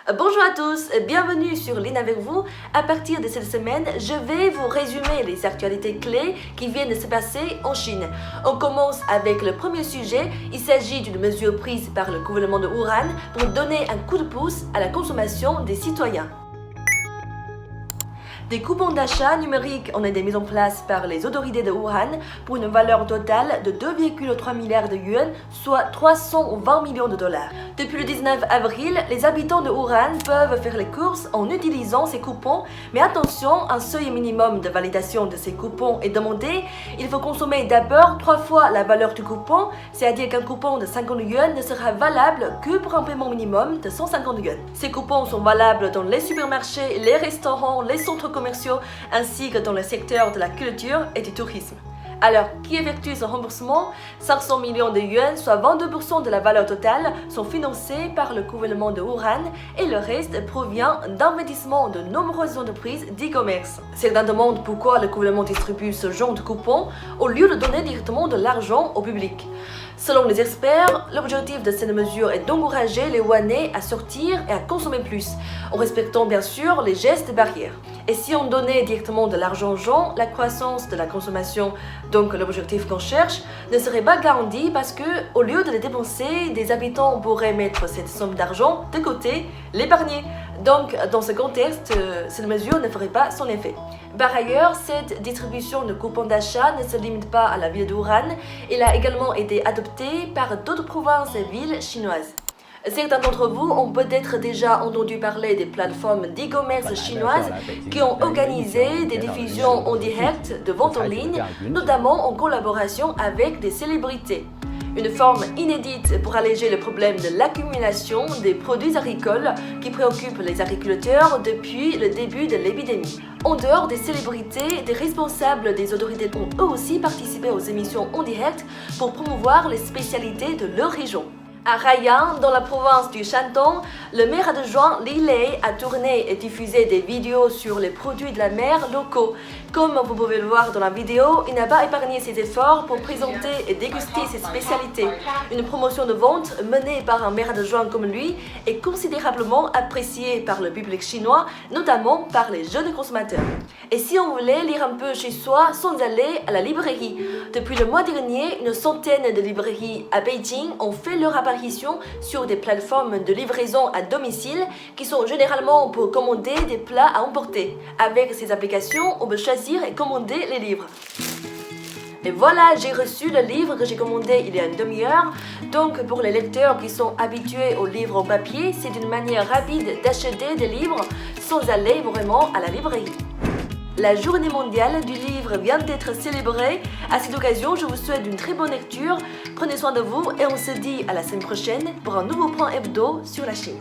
Bonjour à tous, bienvenue sur Line avec vous. À partir de cette semaine, je vais vous résumer les actualités clés qui viennent de se passer en Chine. On commence avec le premier sujet. Il s'agit d'une mesure prise par le gouvernement de Wuhan pour donner un coup de pouce à la consommation des citoyens. Des coupons d'achat numériques ont été mis en place par les autorités de Wuhan pour une valeur totale de 2,3 milliards de yuan, soit 320 millions de dollars. Depuis le 19 avril, les habitants de Wuhan peuvent faire les courses en utilisant ces coupons, mais attention, un seuil minimum de validation de ces coupons est demandé. Il faut consommer d'abord 3 fois la valeur du coupon, c'est-à-dire qu'un coupon de 50 yuan ne sera valable que pour un paiement minimum de 150 yuan. Ces coupons sont valables dans les supermarchés, les restaurants, les centres commerciaux ainsi que dans le secteur de la culture et du tourisme. Alors, qui effectue ce remboursement? 500 millions de yuan, soit 22% de la valeur totale, sont financés par le gouvernement de Wuhan et le reste provient d'investissements de nombreuses entreprises d'e-commerce. Certains demandent pourquoi le gouvernement distribue ce genre de coupons au lieu de donner directement de l'argent au public. Selon les experts, l'objectif de cette mesure est d'encourager les Wuhanais à sortir et à consommer plus, en respectant bien sûr les gestes barrières. Et si on donnait directement de l'argent aux gens, la croissance de la consommation, donc l'objectif qu'on cherche, ne serait pas garantie parce que, au lieu de les dépenser, des habitants pourraient mettre cette somme d'argent de côté, l'épargner. Donc, dans ce contexte, cette mesure ne ferait pas son effet. Par ailleurs, cette distribution de coupons d'achat ne se limite pas à la ville de Wuhan, elle a également été adoptée par d'autres provinces et villes chinoises. Certains d'entre vous ont peut-être déjà entendu parler des plateformes d'e-commerce chinoises qui ont organisé des diffusions en direct de vente en ligne, notamment en collaboration avec des célébrités. Une forme inédite pour alléger le problème de l'accumulation des produits agricoles qui préoccupe les agriculteurs depuis le début de l'épidémie. En dehors des célébrités, des responsables des autorités ont eux aussi participé aux émissions en direct pour promouvoir les spécialités de leur région. À Rayang, dans la province du Shandong, le maire adjoint Li Lei a tourné et diffusé des vidéos sur les produits de la mer locaux. Comme vous pouvez le voir dans la vidéo, il n'a pas épargné ses efforts pour présenter et déguster ses spécialités. Une promotion de vente menée par un maire adjoint comme lui est considérablement appréciée par le public chinois, notamment par les jeunes consommateurs. Et si on voulait lire un peu chez soi sans aller à la librairie? Depuis le mois dernier, une centaine de librairies à Beijing ont fait leur apparition sur des plateformes de livraison à domicile qui sont généralement pour commander des plats à emporter. Avec ces applications, on peut choisir et commander les livres. Et voilà, j'ai reçu le livre que j'ai commandé il y a une demi-heure. Donc pour les lecteurs qui sont habitués aux livres en papier, c'est une manière rapide d'acheter des livres sans aller vraiment à la librairie. La journée mondiale du livre vient d'être célébrée. À cette occasion, je vous souhaite une très bonne lecture. Prenez soin de vous et on se dit à la semaine prochaine pour un nouveau point hebdo sur la Chine.